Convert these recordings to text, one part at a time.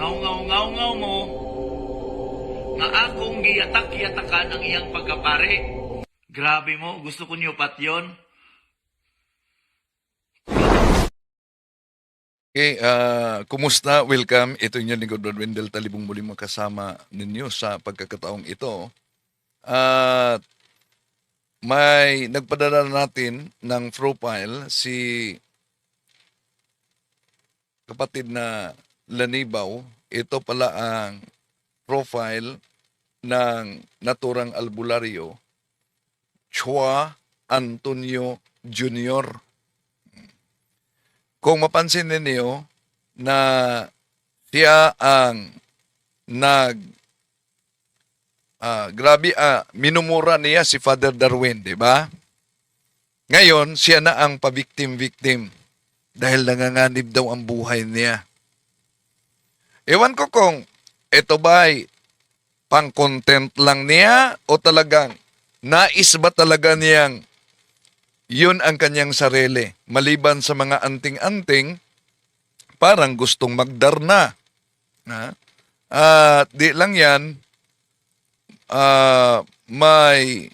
Ngaw mo, nga akong giyatak-yatakan ang iyang pagkapare. Grabe mo, gusto ko niyo patyon. Okay, kumusta? Welcome. Ito yung lingkod Brad Wendell Talibong muli makasama ninyo sa pagkakataong ito. At may nagpadala natin ng profile si kapatid na Lanibaw. Ito pala ang profile ng naturang albularyo, Chua Antonio Jr. Kung mapansin ninyo na siya ang minumura niya si Father Darwin, di ba? Ngayon, siya na ang pabiktim-viktim dahil nanganganib daw ang buhay niya. Ewan ko kung ito ba ay pang-content lang niya o talagang nais ba talaga niyang yun ang kanyang sarili. Maliban sa mga anting-anting, parang gustong magdarna. At di lang yan, may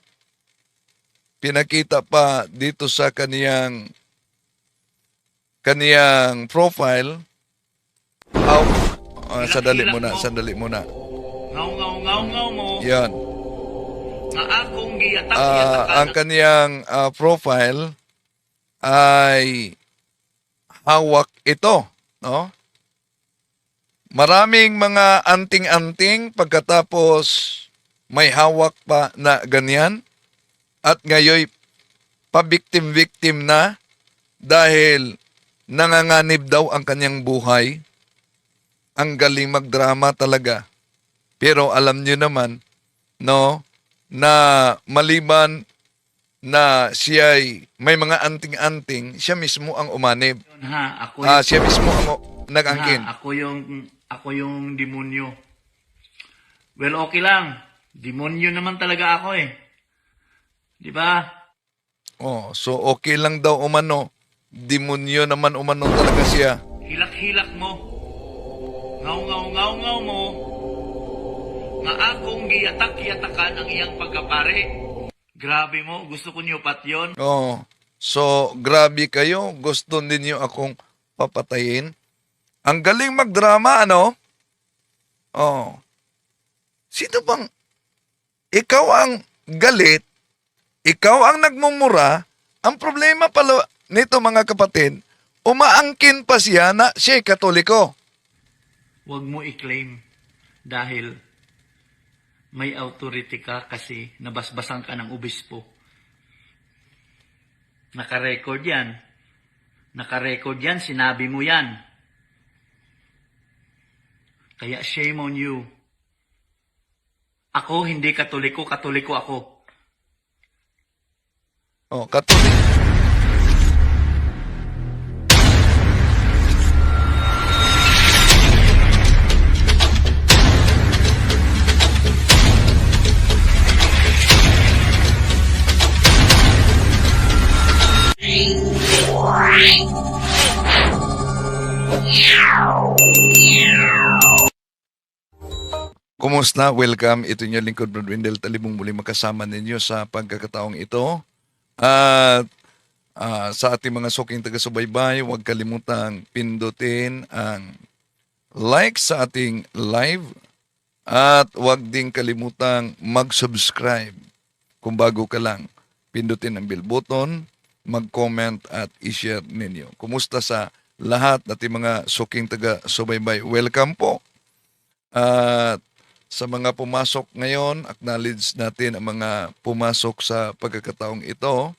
pinakita pa dito sa kaniyang profile. Sandali muna. Ngaw mo, Yan. nga akong giyatak-yatakan Ang kaniyang profile ay hawak ito, no? Maraming mga anting-anting pagkatapos may hawak pa na ganyan at ngayon pabiktim-viktim na dahil nanganganib daw ang kanyang buhay. Ang galing magdrama talaga. Pero alam niyo naman, no, na maliban na siya ay may mga anting-anting, siya mismo ang umanib. ha, ako yung, Siya mismo ang nag-angkin. ako yung demonyo. Well, okay lang. Demonyo naman talaga ako eh. Di ba? So okay lang daw umano. Demonyo naman umano talaga siya. Hilak-hilak mo. Ngaw mo, nga akong giyatak-yatakan ang iyang pagkapare. Grabe mo, gusto ko niyo patyon. So grabe kayo. Gusto ninyo akong papatayin. Ang galing magdrama, ano? Sino bang ikaw ang galit? Ikaw ang nagmumura? Ang problema pala nito mga kapatid, umaangkin pa siya na siya'y Katoliko. Huwag mo i-claim dahil may authority ka kasi nabasbasan ka ng obispo. Naka-record yan. Naka-record yan, sinabi mo yan. Kaya shame on you. Ako hindi Katoliko, Katoliko ako. Katoliko. Kumusta? Welcome. Ito yung lingkod Brad Wendell Talibong muli makasama ninyo sa pagkakataong ito. At sa ating mga suking taga-subaybay, huwag kalimutang pindutin ang like sa ating live at huwag ding kalimutang mag-subscribe kung bago ka lang. Pindutin ang bell button, mag-comment at i-share ninyo. Kumusta sa lahat ating mga suking taga-subaybay? Welcome po. At sa mga pumasok ngayon, acknowledge natin ang mga pumasok sa pagkakataong ito.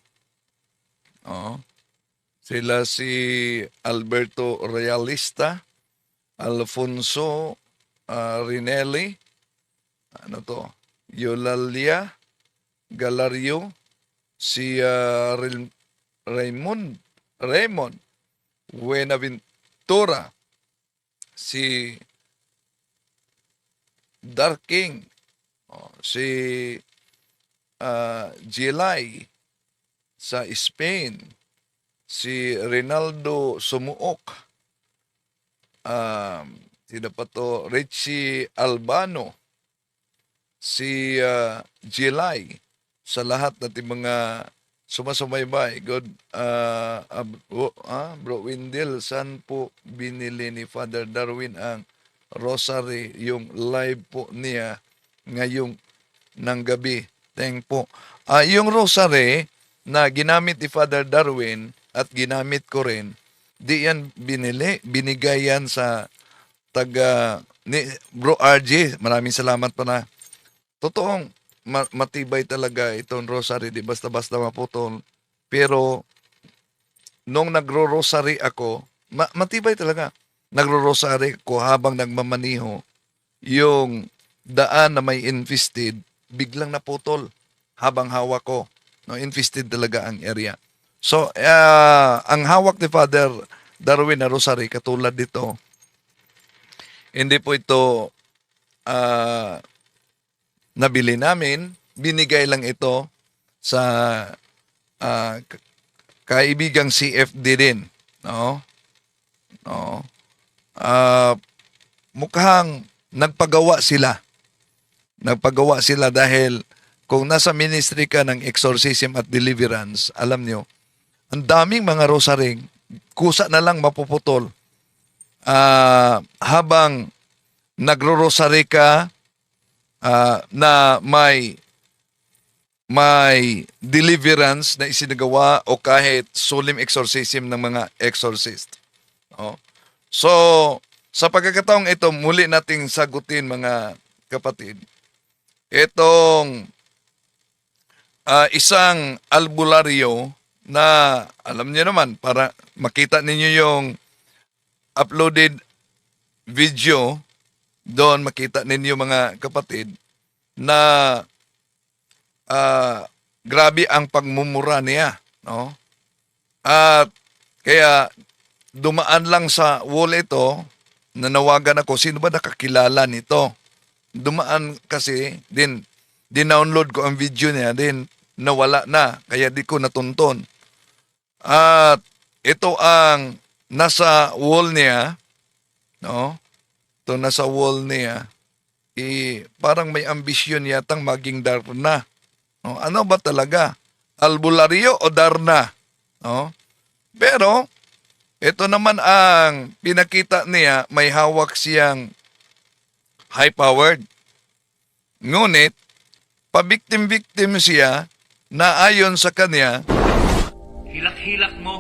Sila si Alberto Realista, Alfonso Rinelli, Eulalia Galario, si Raymond Buenaventura, si Dark King, si Gilay sa Spain, si Rinaldo Sumuok, Sino pa to? Richie Albano, si Jelay, sa lahat natin mga sumasubaybay. God, Bro Windel, saan po binili ni Father Darwin ang rosary, yung live po niya ngayong ng gabi? Thank po. Yung rosary na ginamit ni Father Darwin at ginamit ko rin, di yan binili, binigay yan sa taga ni Bro RJ. Maraming salamat pa na. Totoong matibay talaga itong rosary, di basta-basta maputol. Pero nung nagro-rosary ako, matibay talaga. Nagro-rosary ko habang nagmamaniho, yung daan na may infested, biglang naputol habang hawak ko. No, infested talaga ang area. So, ang hawak ni Father Darwin na rosary, katulad dito, hindi po ito nabili namin. Binigay lang ito sa kaibigang CFD din. No? No. Mukhang nagpagawa sila. Nagpagawa sila dahil kung nasa ministry ka ng exorcism at deliverance, alam nyo, ang daming mga rosaring, kusa na lang mapuputol. Habang nagro-rosary ka, na may deliverance na isinagawa o kahit solemn exorcism ng mga exorcist. Oh. So, sa pagkakataong ito, muli nating sagutin mga kapatid, itong isang albularyo na alam niyo naman, para makita ninyo yung uploaded video, doon makita ninyo mga kapatid na grabe ang pagmumura niya, no? At kaya dumaan lang sa wall ito, nanawagan ako, sino ba nakakilala nito? Dumaan kasi, din-download ko ang video niya, din nawala na, kaya di ko natunton. At ito ang nasa wall niya, no? Ito nasa wall niya, parang may ambisyon yatang maging Darna. No? Ano ba talaga? Albularyo o Darna? No? Pero, ito naman ang pinakita niya, may hawak siyang high-powered. Ngunit, pabiktim-biktim siya na ayon sa kanya, Hilak-hilak mo.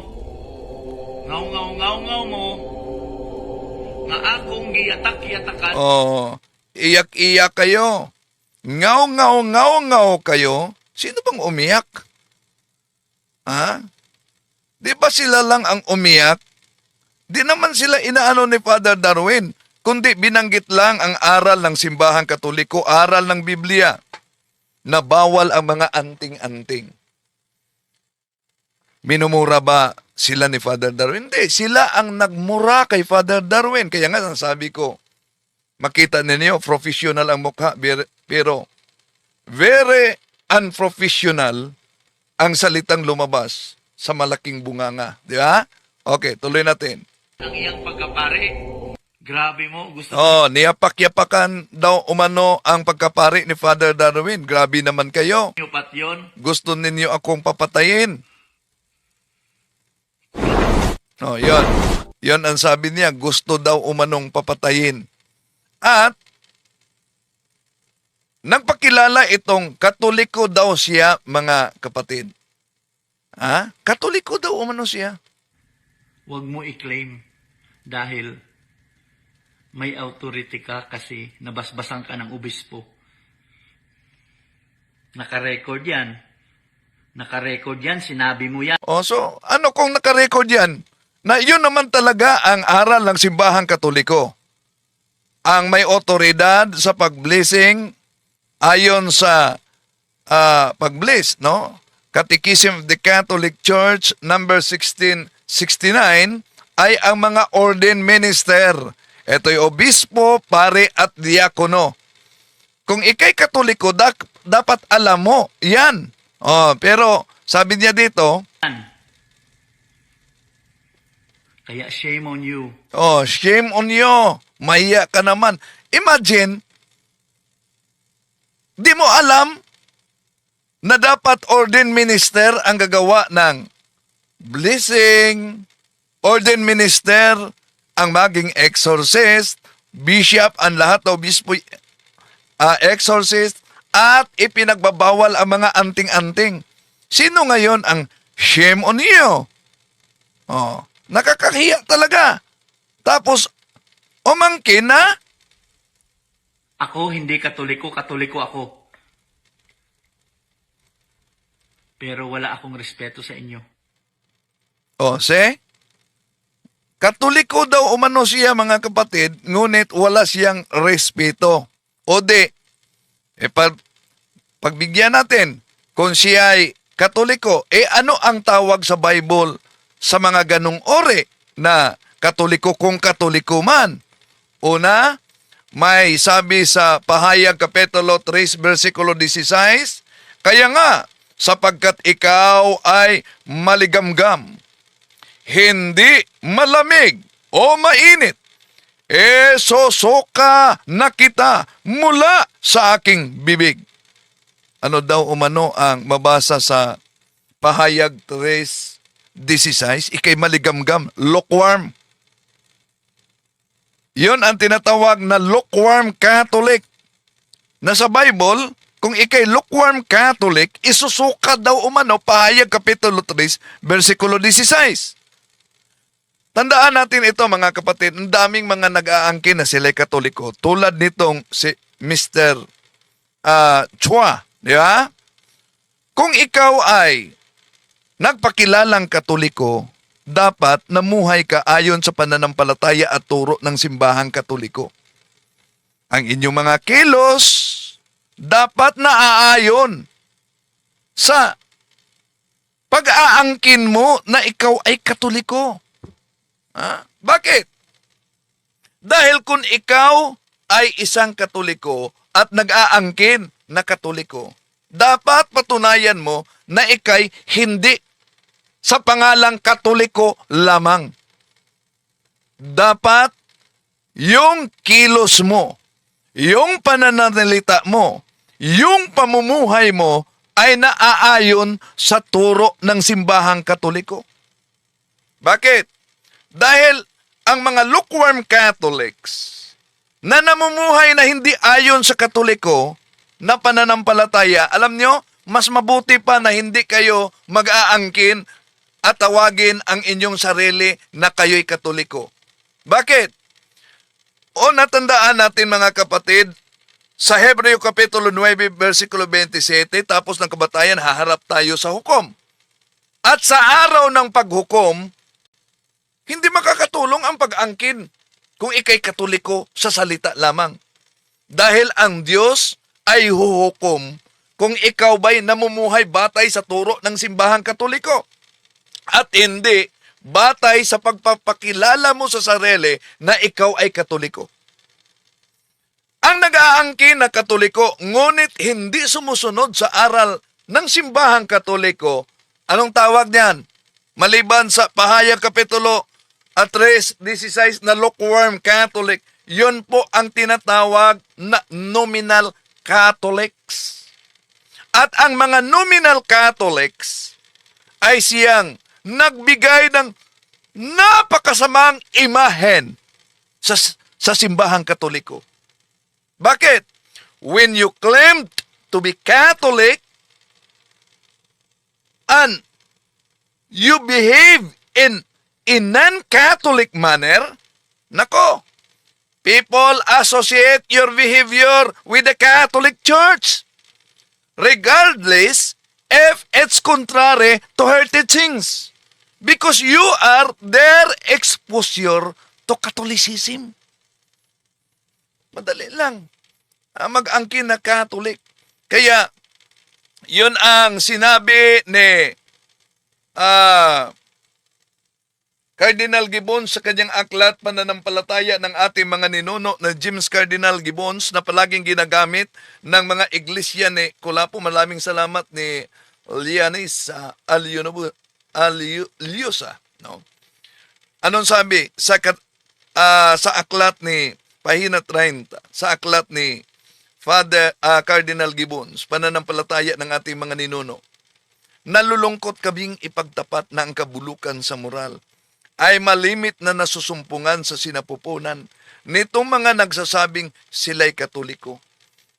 Ngaw-ngaw-ngaw-ngaw mo. Nga akong giyatak-yatakan. Iyak-iyak kayo. Ngaw-ngaw-ngaw-ngaw kayo. Sino bang umiyak? Ha? Di ba sila lang ang umiyak? Di naman sila inaano ni Father Darwin, kundi binanggit lang ang aral ng simbahang Katoliko, aral ng Biblia, na bawal ang mga anting-anting. Minumura ba sila ni Father Darwin? Hindi, sila ang nagmura kay Father Darwin. Kaya nga, sabi ko, makita ninyo, professional ang mukha, pero very unprofessional ang salitang lumabas sa malaking bunganga. Di ba? Okay, tuloy natin. Ang iyang pagkapare. Grabe mo. Gusto mo. Niyapak-yapakan daw umano ang pagkapari ni Father Darwin. Grabe naman kayo. Pat yun. Gusto ninyo akong papatayin. Yun. Yun ang sabi niya, gusto daw umanong papatayin. At, nagpakilala itong Katoliko daw siya, mga kapatid. Katoliko daw umano siya. Huwag mo i-claim dahil may authority ka kasi nabasbasan ka ng obispo. Naka-record yan. Naka-record yan, sinabi mo yan. So, ano kung naka-record yan? Na yun naman talaga ang aral ng simbahang Katoliko. Ang may otoridad sa pag-blessing ayon sa pag-bless, no? Catechism of the Catholic Church number 1669 ay ang mga ordained minister. Ito'y obispo, pare at diakono. Kung ikay Katoliko, dapat alam mo yan. Pero sabi niya dito, Kaya shame on you. Oh, shame on you. Mahiya ka naman. Imagine, di mo alam na dapat ordained minister ang gagawa ng blessing, ordained minister ang maging exorcist, bishop ang lahat ng obispo, exorcist, at ipinagbabawal ang mga anting-anting. Sino ngayon ang shame on you? Oh, nakakahiya talaga. Tapos, umangkin na, Ako hindi katoliko, katoliko ako. Pero wala akong respeto sa inyo. oh, Katoliko daw umano siya mga kapatid, ngunit wala siyang respeto. O di, pagbigyan natin, kung siya ay katoliko, ano ang tawag sa Bible sa mga ganong ori na katoliko kung katoliko man? Una, may sabi sa Pahayag Kapitulo 3, versikulo 16, kaya nga, sapagkat ikaw ay maligamgam, hindi malamig o mainit, sosoka na kita mula sa aking bibig. Ano daw umano ang mabasa sa Pahayag 3:16? Ikay maligamgam, lukewarm. Yun ang tinatawag na lukewarm Catholic. Na sa Bible, kung ikay lukewarm Catholic, isusuka daw umano Pahayag Kapitulo 3, versikulo 16. Tandaan natin ito mga kapatid, ang daming mga nag-aangkin na sila'y katoliko. Tulad nitong si Mr. Chua, di ba? Kung ikaw ay nagpakilalang katoliko, dapat namuhay ka ayon sa pananampalataya at turo ng simbahang katoliko. Ang inyong mga kilos, dapat naaayon sa pag-aangkin mo na ikaw ay katoliko. Bakit? Dahil kung ikaw ay isang katoliko at nag-aangkin na katoliko, dapat patunayan mo na ikay hindi sa pangalang katoliko lamang. Dapat yung kilos mo, yung pananalita mo, yung pamumuhay mo ay naaayon sa turo ng simbahang katoliko. Bakit? Dahil ang mga lukewarm Catholics na namumuhay na hindi ayon sa katoliko na pananampalataya, alam nyo, mas mabuti pa na hindi kayo mag-aangkin at tawagin ang inyong sarili na kayo'y katoliko. Bakit? O natandaan natin mga kapatid, sa Hebreo Kapitulo 9, versikulo 27, tapos ng kabatayan, haharap tayo sa hukom. At sa araw ng paghukom, hindi makakatulong ang pag-angkin kung ikay katoliko sa salita lamang. Dahil ang Diyos ay huhukom kung ikaw ba'y namumuhay batay sa turo ng simbahang katoliko at hindi batay sa pagpapakilala mo sa sarili na ikaw ay katoliko. Ang nag-aangkin na katoliko ngunit hindi sumusunod sa aral ng simbahang katoliko, anong tawag niyan? Maliban sa Pahayag Kapitulo 3:16 na lukewarm Catholic, yun po ang tinatawag na nominal Catholics. At ang mga nominal Catholics ay siyang nagbigay ng napakasamang imahen sa simbahang katoliko. Bakit? When you claim to be Catholic and you behave in non-Catholic manner, nako, people associate your behavior with the Catholic Church, regardless if it's contrary to her teachings, because you are their exposure to Catholicism. Madali lang. Mag-angkin na Catholic. Kaya, yun ang sinabi ni Cardinal Gibbons sa kanyang aklat Pananampalataya ng ating mga ninuno na James Cardinal Gibbons na palaging ginagamit ng mga iglesia ni Kulapo. Maraming salamat ni Lianis Aliosa. No? Anong sabi? Sa aklat ni Pahina 30, sa aklat ni Father Cardinal Gibbons, pananampalataya ng ating mga ninuno. Nalulungkot kaming ipagtapat na ang kabulukan sa moral ay malimit na nasusumpungan sa sinapupunan nitong mga nagsasabing sila'y Katoliko.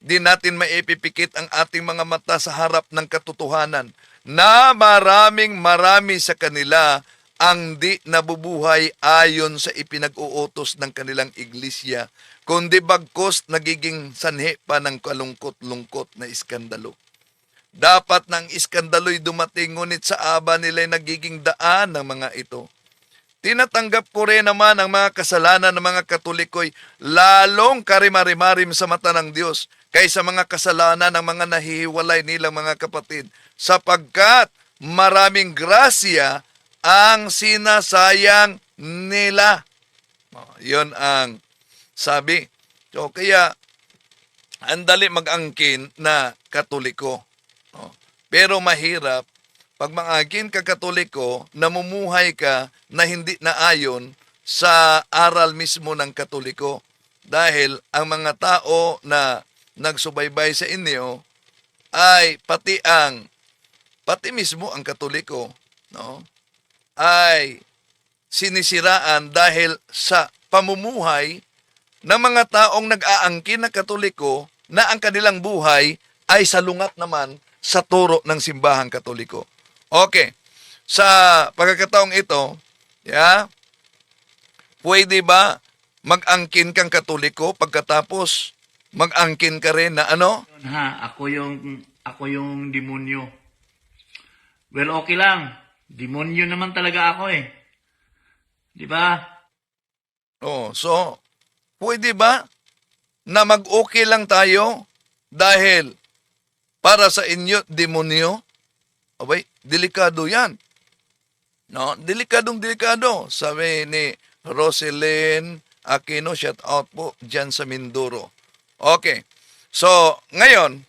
Di natin maipipikit ang ating mga mata sa harap ng katotohanan na marami sa kanila ang di nabubuhay ayon sa ipinag-uutos ng kanilang iglesia, kundi bagkus nagiging sanhi pa ng kalungkot-lungkot na iskandalo. Dapat ng iskandalo'y dumating, ngunit sa aba nila'y nagiging daan ng mga ito. Tinatanggap ko rin naman ang mga kasalanan ng mga Katoliko'y lalong karimarimarim sa mata ng Diyos kaysa mga kasalanan ng mga nahihiwalay nilang mga kapatid, sapagkat maraming grasya ang sinasayang nila. Yun ang sabi. So, kaya, andali mag-angkin na Katoliko. Pero mahirap, pag mag-angkin ka Katoliko, namumuhay ka na hindi naayon sa aral mismo ng Katoliko. Dahil ang mga tao na nagsubaybay sa inyo ay pati mismo ang Katoliko, no? Ay sinisiraan dahil sa pamumuhay ng mga taong nag-aangkin na Katoliko na ang kanilang buhay ay salungat naman sa turo ng simbahang Katoliko. Okay. Sa pagkakataong ito, pwede ba mag-angkin kang Katoliko pagkatapos mag-angkin ka rin na ano? Ako yung demonyo. Well, okay lang. Demonyo naman talaga ako eh. Di ba? So, pwede ba na mag-okay lang tayo dahil para sa inyo, demonyo? Abay, delikado yan. No, delikado. Sabi ni Roselyn Aquino, shout out po dyan sa Mindoro. Okay. So, ngayon,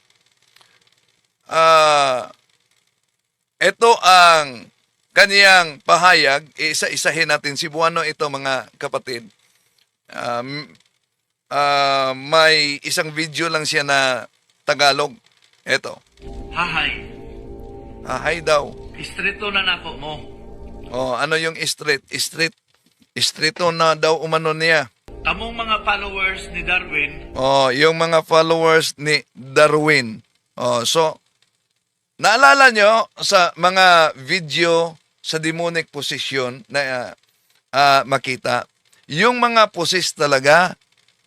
ito ang kaniyang pahayag. Isa-isahin natin. Cebuano ito, mga kapatid. May isang video lang siya na Tagalog. Ito. Hahay. Hahay daw. Istrito na nako mo. Ano yung street? Streeto na daw umano niya. Kamong mga followers ni Darwin. Yung mga followers ni Darwin. So, naalala nyo sa mga video sa demonic possession na makita, yung mga possessed talaga,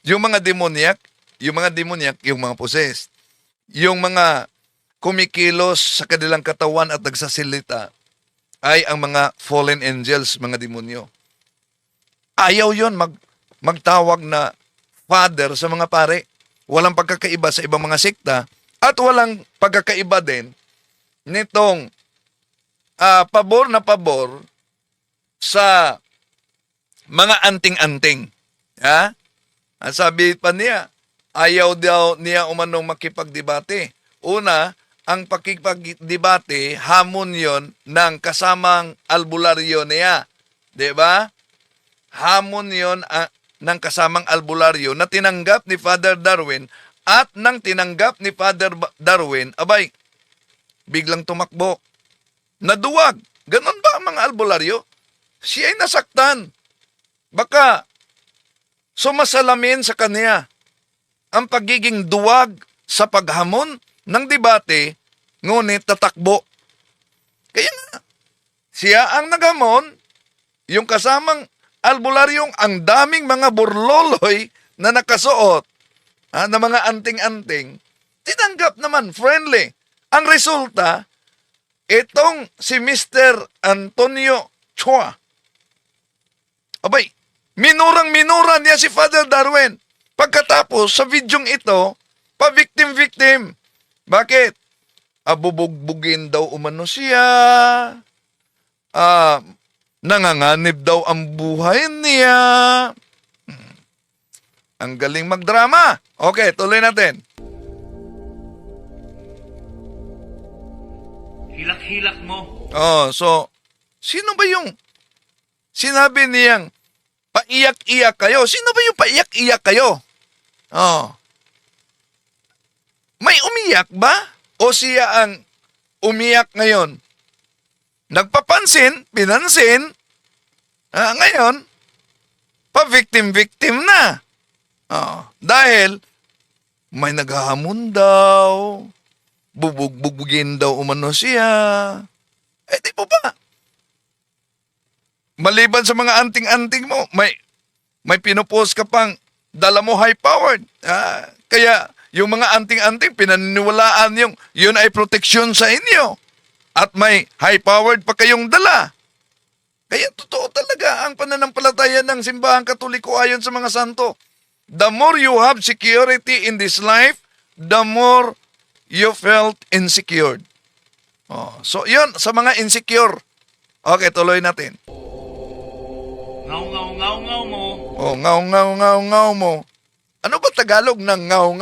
yung mga demoniac, yung mga possessed. Yung mga kumikilos sa kanilang katawan at nagsasalita ay ang mga fallen angels, mga demonyo. Ayaw yon magtawag na father sa mga pare. Walang pagkakaiba sa ibang mga sekta at walang pagkakaiba din nitong pabor na pabor sa mga anting-anting. At sabi pa niya, ayaw daw niya umanong makipagdebate. Una, ang pakipagdebate, hamon yon ng kasamang albularyo niya. Diba? Hamon yon ng kasamang albularyo na tinanggap ni Father Darwin at nang tinanggap ni Father Darwin, abay, biglang tumakbo. Naduwag. Ganon ba ang mga albularyo? Siya ay nasaktan. Baka sumasalamin sa kanya ang pagiging duwag sa paghamon ng debate, ngunit tatakbo. Kaya nga, siya ang nagamon, yung kasamang albularyong ang daming mga burloloy na nakasuot na mga anting-anting, tinanggap naman, friendly. Ang resulta, itong si Mr. Antonio Chua, abay, minurang-minura niya si Father Darwin. Pagkatapos, sa videong ito, pa-victim-victim. Bakit? Abubugbugin daw umano siya. Nanganganib daw ang buhay niya. Ang galing magdrama. Okay, tuloy natin. Hilak-hilak mo. So, sino ba yung Sinabi niyang, paiyak-iyak kayo. Sino ba yung paiyak-iyak kayo? Oh. May umiyak ba? O siya ang umiyak ngayon? Nagpapansin, pinansin, ngayon, pa-victim-victim na. Dahil may naghahamon daw, bubug-bubugin daw umano siya. Di po ba? Maliban sa mga anting-anting mo, may pinupost ka pang dala mo high-powered. Kaya yung mga anting-anting, pinaniniwalaan yun ay proteksyon sa inyo. At may high-powered pa kayong dala. Kaya totoo talaga ang pananampalataya ng simbahan Katoliko ayon sa mga santo. The more you have security in this life, the more you felt insecure. So yun, sa mga insecure. Okay, tuloy natin. Ngaw mo. Ngaw mo. Ano ba Tagalog ng ngaw?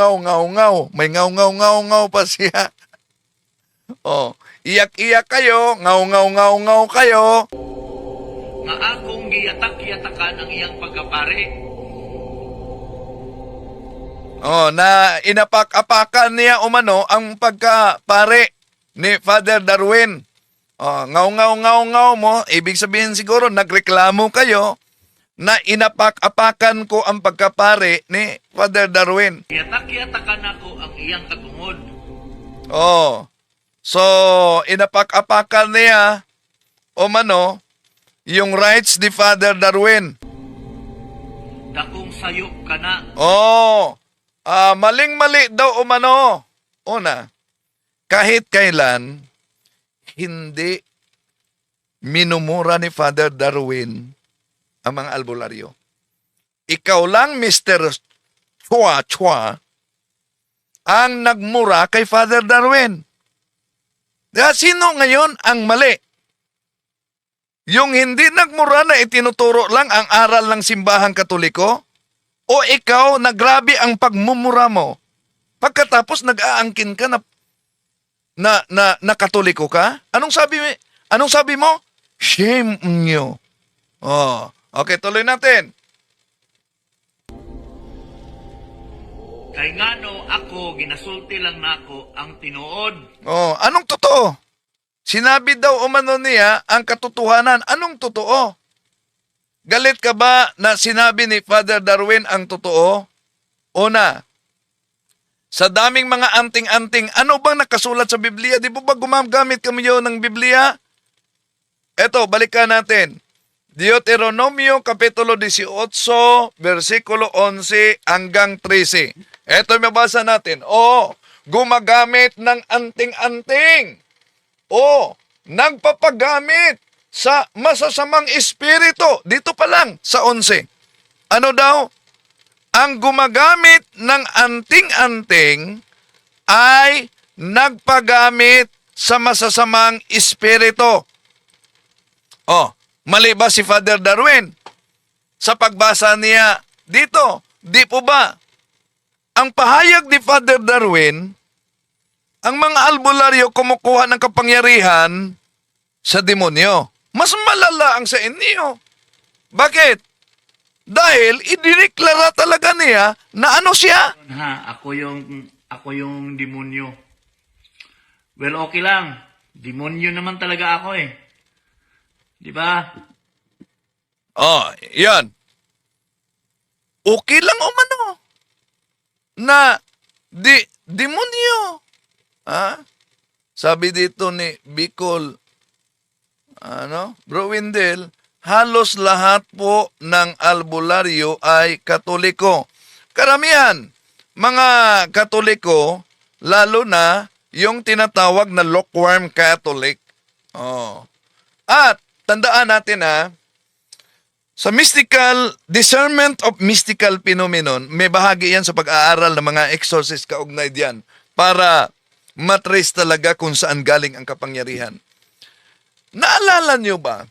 May ngaw pa siya. Iyak-iyak kayo, ngaw kayo. Nga akong giyatak-yatakan ang iyang pagkapare. Na inapak-apakan niya umano ang pagkapare ni Father Darwin. Ngaw mo, ibig sabihin siguro nagreklamo kayo na inapak-apakan ko ang pagkapare ni Father Darwin. Yatak-yatakan ako ang iyang katungod. So inapak-apakan niya umano yung rights ni Father Darwin. Dakong sayop ka na. Maling-mali daw umano. Una, kahit kailan, hindi minumura ni Father Darwin ang mga albularyo. Ikaw lang, Mr. Chua, ang nagmura kay Father Darwin. Sino ngayon ang mali? Yung hindi nagmura na itinuturo lang ang aral ng simbahang Katoliko? O ikaw na grabe ang pagmumura mo? Pagkatapos nag-aangkin ka na Katoliko ka? Anong sabi mo? Shame nyo. Okay, tuloy natin. Kay ngano ako, ginasulti lang nako ang tinuod. Anong totoo? Sinabi daw umano niya ang katotohanan. Anong totoo? Galit ka ba na sinabi ni Father Darwin ang totoo? Una, sa daming mga anting-anting, ano bang nakasulat sa Biblia? Di ba gumagamit kami yun ng Biblia? Eto, balikan natin. Deuteronomio Kapitulo 18, versikulo 11 hanggang 13. Eto yung mabasa natin. Gumagamit ng anting-anting. Nagpapagamit sa masasamang espiritu. Dito pa lang sa 11. Ano daw? Ang gumagamit ng anting-anting ay nagpagamit sa masasamang espiritu. Mali ba si Father Darwin? Sa pagbasa niya dito, di po ba? Ang pahayag ni Father Darwin, ang mga albularyo kumukuha ng kapangyarihan sa demonyo. Mas malala ang sa inyo. Bakit? Dahil idineklara talaga niya na ano siya? Ako yung demonyo. Well, okay lang. Demonyo naman talaga ako eh. Di ba? Yan. Okay lang umano na demonyo. Sabi dito ni Bicol, Bro Windel, halos lahat po ng albularyo ay Katoliko. Karamihan, mga Katoliko, lalo na yung tinatawag na lukewarm Catholic. At tandaan natin sa mystical, discernment of mystical phenomenon, may bahagi yan sa pag-aaral ng mga exorcist kaugnay diyan para matrace talaga kung saan galing ang kapangyarihan. Naalala nyo ba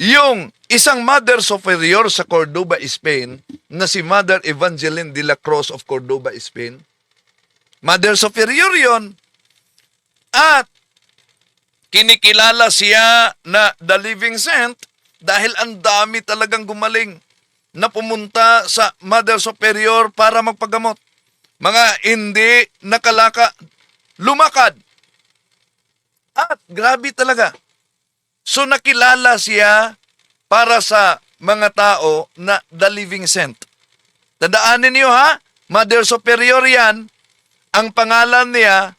yung isang Mother Superior sa Cordoba, Spain na si Mother Evangeline de la Cruz of Cordoba, Spain? Mother Superior yon. At kinikilala siya na the living saint dahil ang dami talagang gumaling na pumunta sa Mother Superior para magpagamot. Mga hindi nakalaka, lumakad. At grabe talaga. So nakilala siya para sa mga tao na the living saint. Tandaanin niyo ha, Mother Superior yan, ang pangalan niya,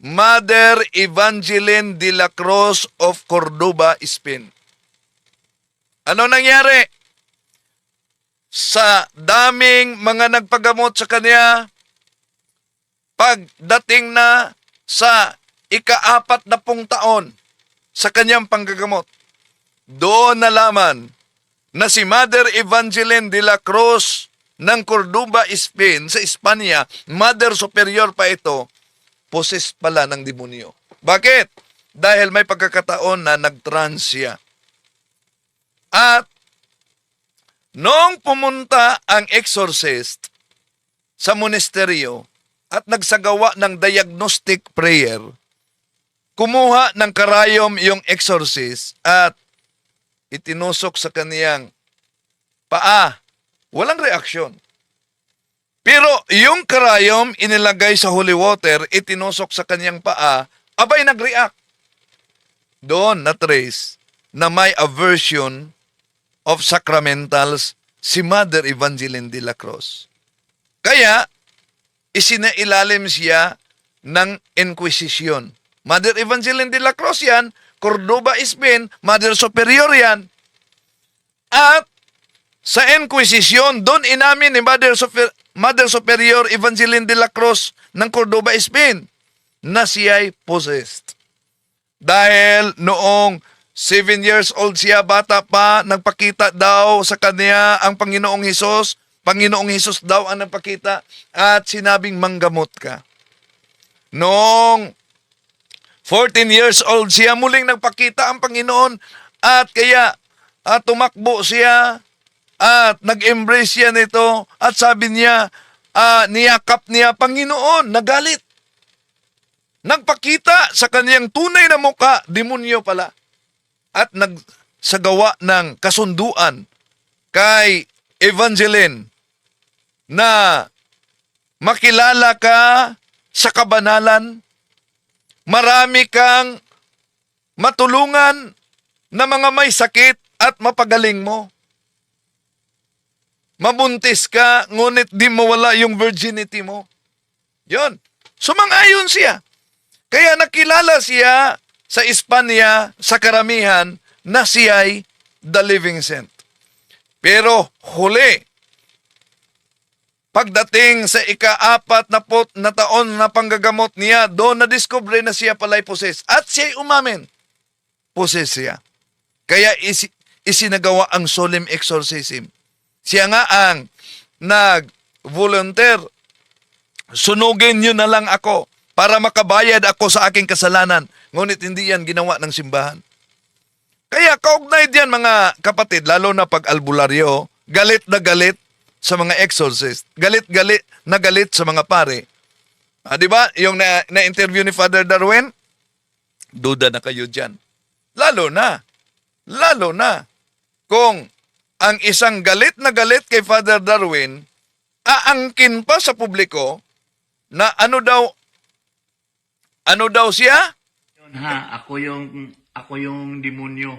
Mother Evangeline de la Cruz of Cordoba, Spain. Ano nangyari? Sa daming mga nagpagamot sa kanya, pagdating na sa ika-40 taon sa kanyang panggagamot, doon nalaman na si Mother Evangeline de la Cruz ng Cordoba, Spain, sa Espanya, Mother Superior pa ito, poses pala ng demonyo. Bakit? Dahil may pagkakataon na nag-trance siya. At noong pumunta ang exorcist sa monasteryo at nagsagawa ng diagnostic prayer, kumuha ng karayom yung exorcist at itinusok sa kaniyang paa. Walang reaksyon. Pero yung karayom inilagay sa holy water, itinusok sa kaniyang paa, abay nag-react. Doon na-trace na may aversion of sacramentals si Mother Evangeline de la Cruz. Kaya, isinailalim siya ng Inquisition. Mother Evangeline de la Cruz yan, Cordoba, Spain, Mother Superior yan. At sa Inquisition, doon inamin ni Mother Superior Evangeline de la Cruz ng Cordoba, Spain, na siya'y possessed. Dahil noong 7 years old siya, bata pa, nagpakita daw sa kanya ang Panginoong Hesus. Panginoong Hesus daw ang nagpakita at sinabing manggamot ka. Noong 14 years old siya, muling nagpakita ang Panginoon at kaya tumakbo siya at nag-embrace siya nito at sabi niya, niyakap niya, Panginoon, nagalit. Nagpakita sa kaniyang tunay na muka, demonyo pala. At nagsagawa ng kasunduan kay Evangeline na makilala ka sa kabanalan, marami kang matulungan na mga may sakit at mapagaling mo. Mabuntis ka, ngunit di mawala yung virginity mo. Yon. Sumang-ayon siya. Kaya nakilala siya sa Espanya, sa karamihan, na siya'y the living saint. Pero huli, pagdating sa ika-40 na taon na panggagamot niya, doon na-discover na siya pala'y possessed. At siya'y umamin. Possessed siya. Kaya isinagawa ang solemn exorcism. Siya nga ang nag-volunteer. Sunugin niyo na lang ako para makabayad ako sa aking kasalanan. Ngunit hindi yan ginawa ng simbahan. Kaya kaugnay diyan mga kapatid, lalo na pag albularyo, galit na galit sa mga exorcist. Galit na galit sa mga pare. Di ba? Yung na-interview ni Father Darwin, duda na kayo dyan. Lalo na kung ang isang galit na galit kay Father Darwin, aangkin pa sa publiko na ano daw siya? Yun ha, ako yung demonyo.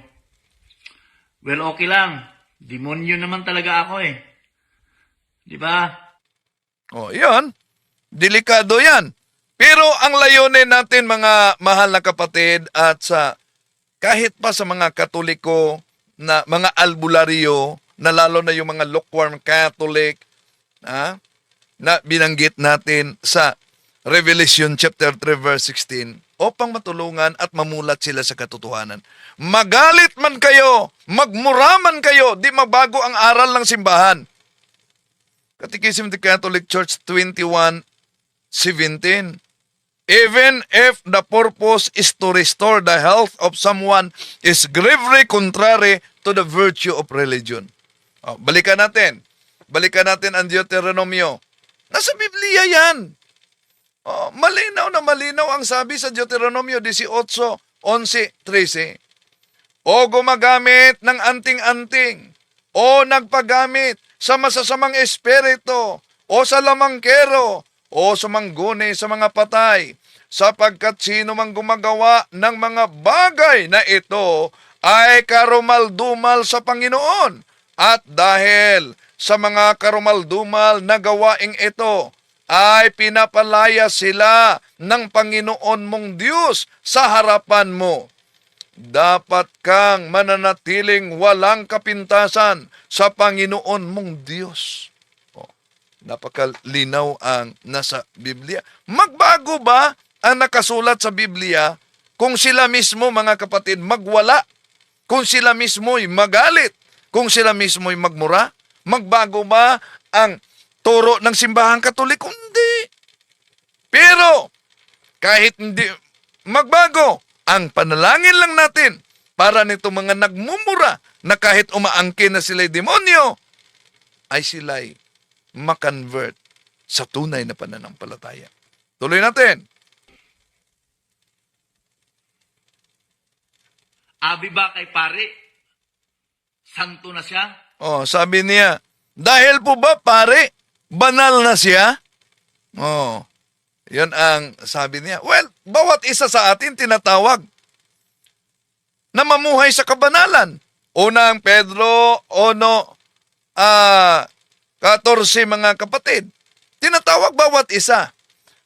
Well, okay lang. Demonyo naman talaga ako eh. Di ba? Oh, yun. Delikado yan. Pero ang layunin natin mga mahal na kapatid at sa kahit pa sa mga Katoliko na mga albularyo, na lalo na yung mga lukewarm Catholic, na binanggit natin sa Revelation chapter 3 verse 16, upang matulungan at mamulat sila sa katotohanan. Magalit man kayo, magmuraman kayo, di mabago ang aral ng simbahan. Catechism of the Catholic Church 21:17. Even if the purpose is to restore the health of someone is gravely contrary to the virtue of religion. Balikan natin ang Deuteronomio. Nasa Biblia yan. Malinaw na malinaw ang sabi sa Deuteronomio 18:11-13. o gumagamit ng anting-anting o nagpagamit sa masasamang espiritu o sa lamangkero o sumangguni sa mga patay, sapagkat sino mang gumagawa ng mga bagay na ito ay karumaldumal sa Panginoon. At dahil sa mga karumaldumal na gawaing ito, ay pinapalaya sila ng Panginoon mong Diyos sa harapan mo. Dapat kang mananatiling walang kapintasan sa Panginoon mong Diyos. O, napakalinaw ang nasa Biblia. Magbago ba ang nakasulat sa Biblia kung sila mismo, mga kapatid, magwala? Kung sila mismo'y magalit? Kung sila mismo'y magmura? Magbago ba ang turo ng simbahang Katoliko? Hindi. Pero, kahit hindi magbago, ang panalangin lang natin para nito mga nagmumura na kahit umaangkin na sila'y demonyo, ay sila'y makonvert sa tunay na pananampalataya. Tuloy natin. Abi ba kay pare? Santo na siya? Oh, sabi niya, dahil po ba pare, banal na siya? Oh, yun ang sabi niya. Well, bawat isa sa atin tinatawag na mamuhay sa kabanalan. Unang Pedro, 14 mga kapatid. Tinatawag bawat isa.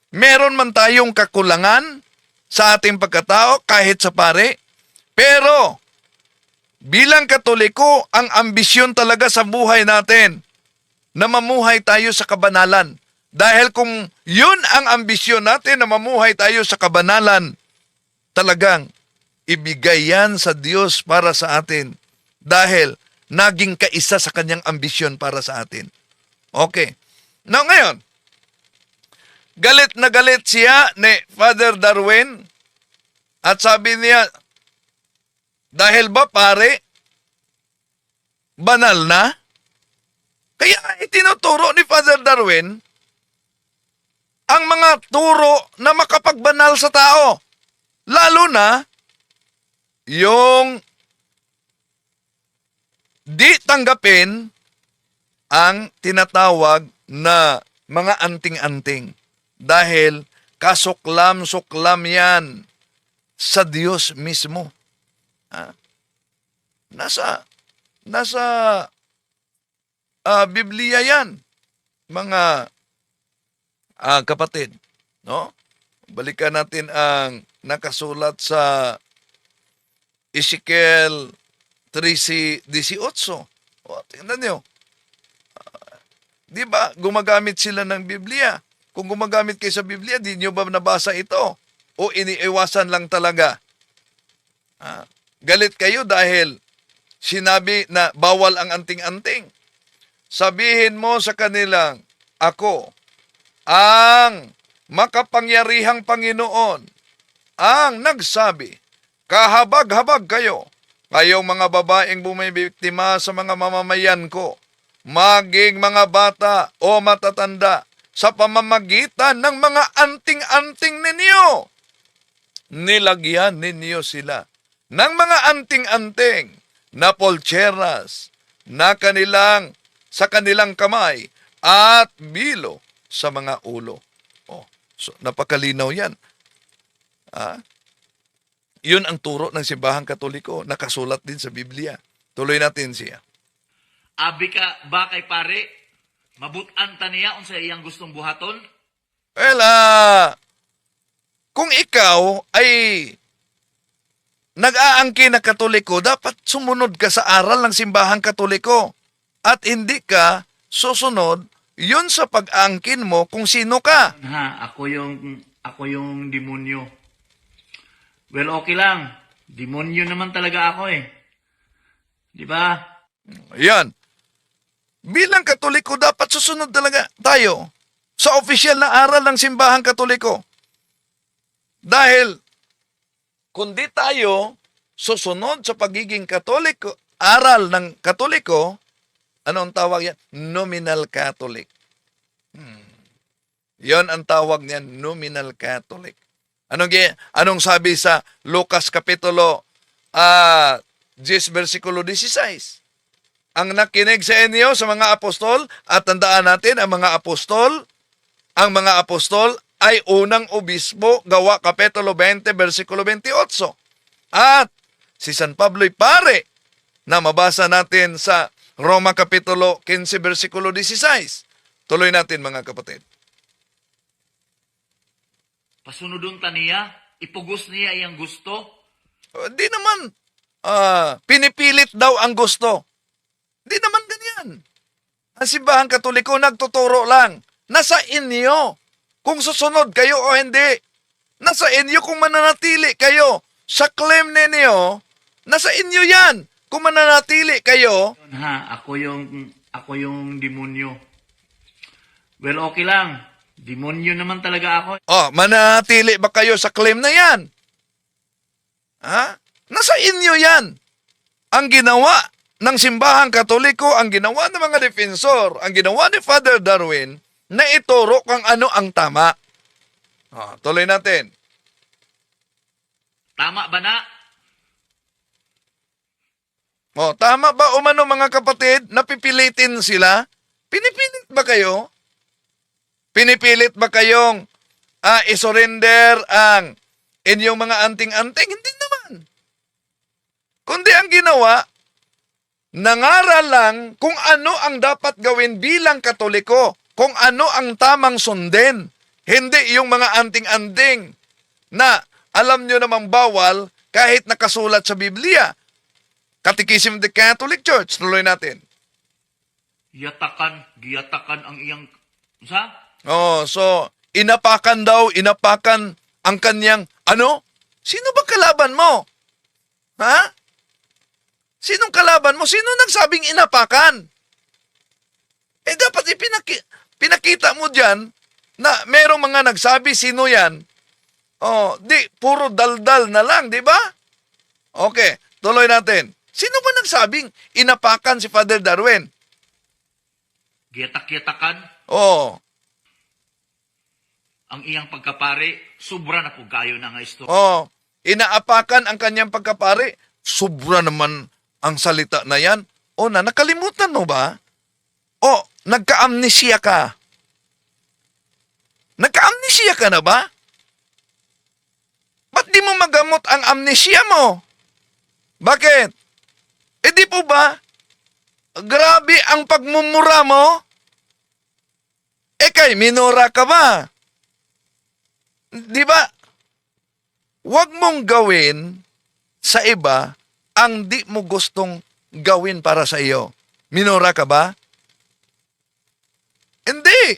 Meron man tayong kakulangan sa ating pagkatao kahit sa pare, pero bilang Katoliko, ang ambisyon talaga sa buhay natin na mamuhay tayo sa kabanalan. Dahil kung yun ang ambisyon natin na mamuhay tayo sa kabanalan, talagang ibigay yan sa Diyos para sa atin dahil naging kaisa sa kanyang ambisyon para sa atin. Okay. Now ngayon, galit na galit siya ni Father Darwin at sabi niya, dahil ba pare, banal na? Kaya itinuturo ni Father Darwin ang mga turo na makapagbanal sa tao. Lalo na yung di tanggapin ang tinatawag na mga anting-anting. Dahil kasuklam-suklam yan sa Diyos mismo. Nasa Biblia yan, mga kapatid, no? Balikan natin ang nakasulat sa Ezekiel 13:18. O, tingnan nyo. Di ba, gumagamit sila ng Biblia? Kung gumagamit kayo sa Biblia, di nyo ba nabasa ito? O iniiwasan lang talaga? Galit kayo dahil sinabi na bawal ang anting-anting. Sabihin mo sa kanilang, ako, ang makapangyarihang Panginoon, ang nagsabi, kahabag-habag kayo, kayong mga babaeng bumibiktima sa mga mamamayan ko, maging mga bata o matatanda, sa pamamagitan ng mga anting-anting ninyo. Nilagyan ninyo sila ng mga anting-anting na polcheras na sa kanilang kamay at bilo sa mga ulo. Oh, so napakalinaw yan. Yun ang turo ng simbahang Katoliko, nakasulat din sa Biblia. Tuloy natin siya. Abi ka ba kay pare? Mabutan ta niya unsa iyang gustong buhaton? Well, kung ikaw ay nag-aangkin na Katoliko, dapat sumunod ka sa aral ng simbahang Katoliko. At hindi ka susunod yun sa pag-aangkin mo kung sino ka. Ako yung demonyo. Well, okay lang. Demonyo naman talaga ako eh. Di ba? Yan. Bilang Katoliko, dapat susunod talaga tayo sa opisyal na aral ng simbahang Katoliko. Dahil kung di tayo susunod sa pagiging Katoliko, aral ng Katoliko, anong tawag yan? Nominal Catholic. Yon ang tawag niyan, nominal Catholic. Anong sabi sa Lucas Kapitulo 10 versikulo 16. Ang nakinig sa inyo sa mga apostol, at tandaan natin, ang mga apostol ay unang obispo, Gawa Kapitulo 20, versikulo 28. At si San Pablo'y pare na mabasa natin sa Roma Kapitulo 15, versikulo 16. Tuloy natin mga kapatid. Pasunodon ta niya, ipugos niya iyang gusto. Di naman, pinipilit daw ang gusto. Di naman ganyan. Ang simbahang Katoliko nagtuturo lang. Nasa inyo kung susunod kayo o hindi. Nasa inyo kung mananatili kayo. Sa claim ninyo, nasa inyo yan. Kung mananatili kayo, Ako yung demonyo. Well, okay lang. Demonyo naman talaga ako. mananatili ba kayo sa claim na yan? Nasa inyo yan. Ang ginawa ng simbahang Katoliko, ang ginawa ng mga defensor, ang ginawa ni Father Darwin, na ituro kung ano ang tama. Tuloy natin. Tama ba na? Tama ba umano mga kapatid, napipilitin sila? Pinipilit ba kayo? Pinipilit ba kayong isurrender ang inyong mga anting-anting? Hindi naman. Kundi ang ginawa, nangaral lang kung ano ang dapat gawin bilang Katoliko, kung ano ang tamang sundin. Hindi yung mga anting-anting na alam nyo namang bawal kahit nakasulat sa Biblia. Catechism of the Catholic Church. Tuloy natin. Giyatakan ang iyang... Sa? So, inapakan ang kanyang, Sino ba kalaban mo? Sinong kalaban mo? Sino nagsabing inapakan? Dapat pinakita mo dyan na merong mga nagsabi, sino yan? Puro daldal na lang, di ba? Okay, tuloy natin. Sino ba nagsabing inapakan si Father Darwin? Giyatak-yatakan ang iyang pagkapare. Sobra na po kayo na nga isto. Inaapakan ang kanyang pagkapare. Sobra naman ang salita na yan. Nakalimutan mo ba? Nagka-amnesia ka. Nagka-amnesia ka na ba? Ba't di mo magamot ang amnesia mo? Bakit? Di po ba? Grabe ang pagmumura mo? Kay minura ka ba? Di ba? Huwag mong gawin sa iba ang di mo gustong gawin para sa iyo. Minura ka ba? Hindi.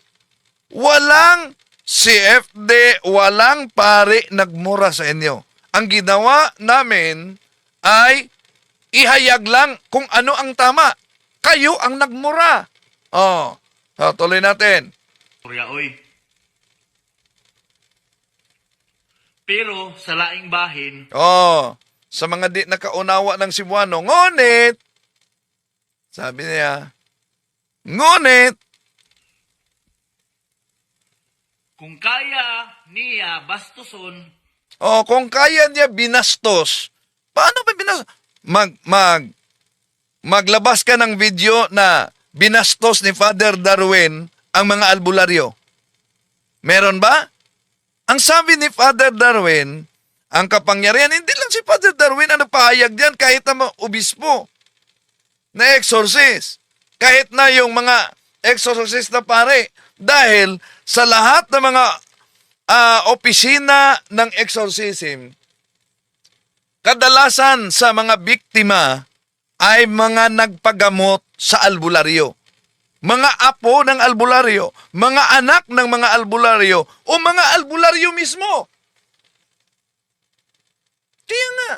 Walang CFD, walang pari nagmura sa inyo. Ang ginawa namin ay ihayag lang kung ano ang tama. Kayo ang nagmura. Tuloy natin. Oy. Pero sa laing bahin, Sa mga di nakaunawa ng Cebuano, ngunit, sabi niya, ngunit, kung kaya niya bastuson, kung kaya niya binastos, paano ba binastos? Maglabas ka ng video na binastos ni Father Darwin ang mga albularyo. Meron ba? Ang sabi ni Father Darwin, ang kapangyarihan, hindi lang si Father Darwin ang nagpahayag diyan, kahit na obispo na exorcist, kahit na yung mga exorcist na pare, dahil sa lahat ng mga opisina ng exorcism, kadalasan sa mga biktima ay mga nagpagamot sa albularyo. Mga apo ng albularyo, mga anak ng mga albularyo, o mga albularyo mismo. Kaya nga,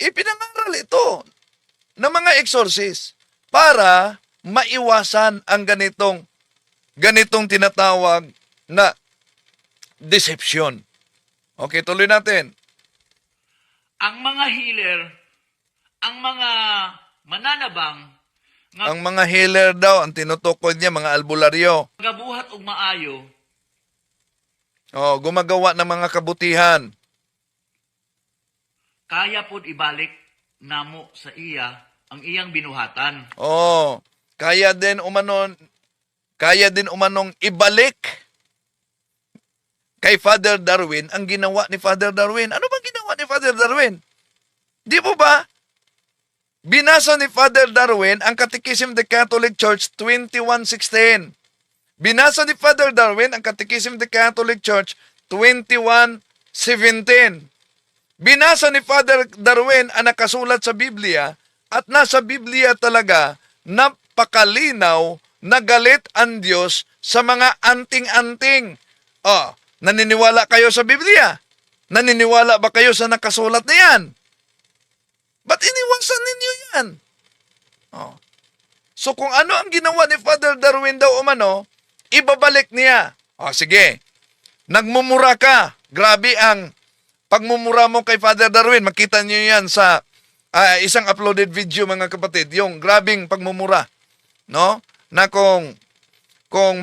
ipinangaral ito ng mga exorcist para maiwasan ang ganitong tinatawag na deception. Okay, tuloy natin. ang mga healer, ang mga mananabang, Ang mga healer daw, ang tinutukoy niya, mga albularyo. gabuhat og maayo, Gumagawa ng mga kabutihan. kaya pud ibalik namo sa iya ang iyang binuhatan. Oh, kaya din umanong ibalik kay Father Darwin ang ginawa ni Father Darwin. Ano bang ginawa ni Father Darwin? Di po ba? Binasa ni Father Darwin ang Catechism of the Catholic Church 2116. Binasa ni Father Darwin ang Catechism of the Catholic Church 2117. Binasa ni Father Darwin ang nakasulat sa Biblia at nasa Biblia talaga napakalinaw na galit ang Diyos sa mga anting-anting. Oh, naniniwala kayo sa Biblia? Naniniwala ba kayo sa nakasulat na yan? Ba't iniwasan ninyo yan? Oh. So kung ano ang ginawa ni Father Darwin daw umano, ibabalik niya. O sige, nagmumura ka. Grabe ang pagmumura mo kay Father Darwin. Makita niyo yan sa isang uploaded video mga kapatid. Yung grabing pagmumura. No? Na kung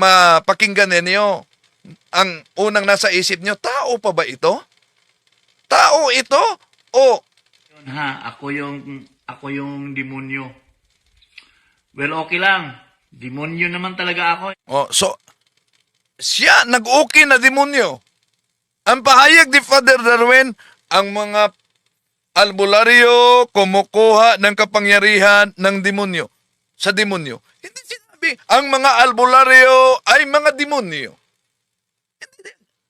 mapakinggan ninyo, ang unang nasa isip niyo, tao pa ba ito? Tao ito? O Yun ha, ako yung demonyo. Well, okay lang. Demonyo naman talaga ako. So, siya nag-okay na demonyo. Ang pahayag ni Father Darwin, ang mga albularyo kumukuha ng kapangyarihan ng demonyo. Sa demonyo. Hindi sinabi, ang mga albularyo ay mga demonyo.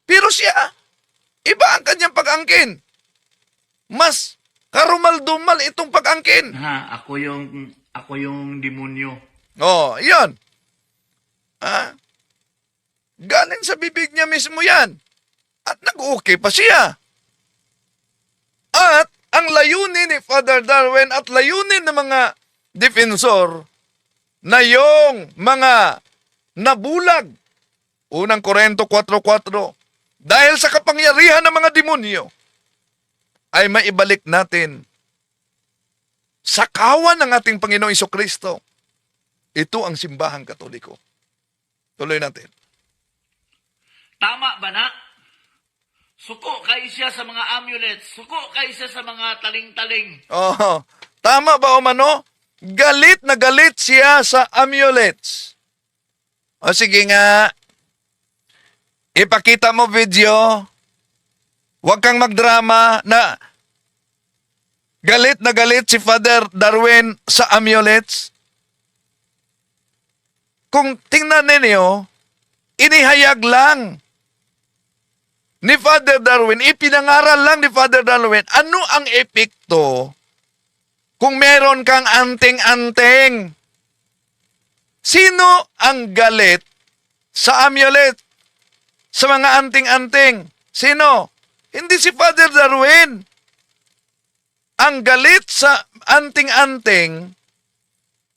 Pero siya, iba ang kanyang pag-angkin. Mas karumal-dumal itong pag-angkin. Ha, ako yung demonyo. Oh, yan. Galing sa bibig niya mismo yan. At nag-okay pa siya. At ang layunin ni Father Darwin at layunin ng mga defensor na yung mga nabulag. Unang Korento 4:4. Dahil sa kapangyarihan ng mga demonyo, ay maibalik natin sa kawan ng ating Panginoong Jesucristo. Ito ang simbahang Katoliko. Tuloy natin. Tama ba na? Suko kay siya sa mga amulets. Suko kay siya sa mga taling-taling. Oh, tama ba o mano? Galit na galit siya sa amulets. O sige nga, ipakita mo video. Huwag kang magdrama na galit na galit si Father Darwin sa amulets. Kung tingnan ninyo, inihayag lang ni Father Darwin, ipinangaral lang ni Father Darwin, ano ang epekto kung meron kang anting-anting? Sino ang galit sa amulet? Sa mga anting-anting? Sino? Hindi si Father Darwin. Ang galit sa anting-anting,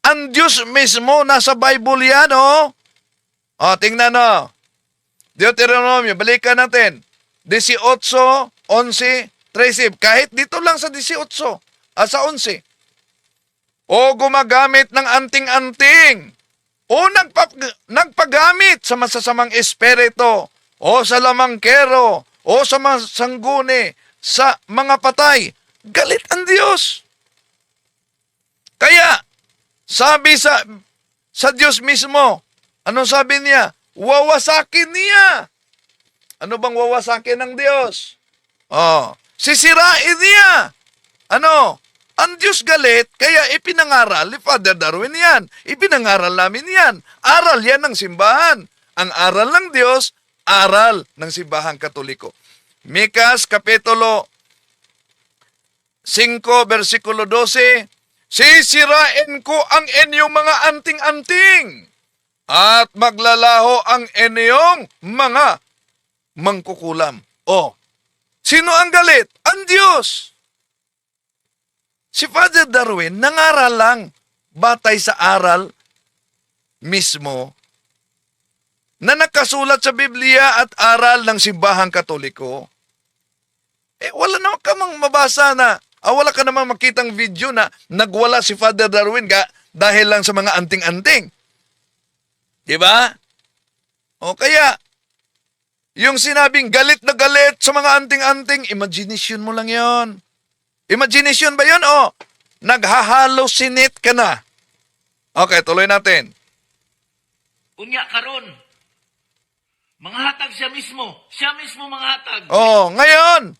ang Diyos mismo, nasa Bible yan, oh. O, tingnan, oh. Deuteronomio, balikan natin. 18, 11, 13. Kahit dito lang sa 18, sa 11. O gumagamit ng anting-anting. O nagpagamit sa masasamang espiritu. O sa lamangkero. O sa mga sangguni. Sa mga patay. Galit ang Diyos. Kaya, sabi sa Diyos mismo, ano sabi niya? Wawasakin niya. Ano bang wawasakin ng Diyos? Sisirain niya. Ano? Ang Diyos galit, kaya ipinangaral ni Father Darwin yan. Ipinangaral namin yan. Aral yan ng simbahan. Ang aral ng Diyos, aral ng simbahang Katoliko. Mikas, Kapitulo 5, versikulo 12, sisirain ko ang inyong mga anting-anting at maglalaho ang inyong mga mangkukulam. Sino ang galit? Ang Diyos. Si Father Darwin, nangaral lang batay sa aral mismo na nakasulat sa Biblia at aral ng simbahang Katoliko. Wala naman ka mang mabasa na, wala ka namang makitang video na nagwala si Father Darwin dahil lang sa mga anting-anting. Diba? Kaya, yung sinabing galit na galit sa mga anting-anting, imagination mo lang yon. Imagination ba yun o naghahalusinate ka na? Okay, tuloy natin. Unya karon. Mga hatag siya mismo mga hatag. Oh, ngayon,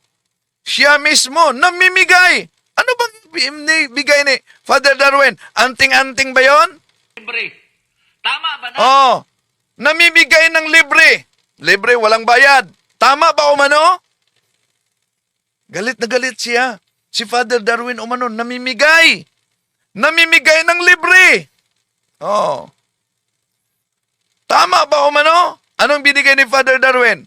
siya mismo namimigay. Ano bang bigay ni Father Darwin? Anting-anting ba yon? Libre. Tama ba na? Oh, namimigay ng libre. Libre, walang bayad. Tama ba umano? Galit na galit siya. Si Father Darwin umano, namimigay. Namimigay ng libre. Oh. Tama ba umano? Anong binigay ni Father Darwin?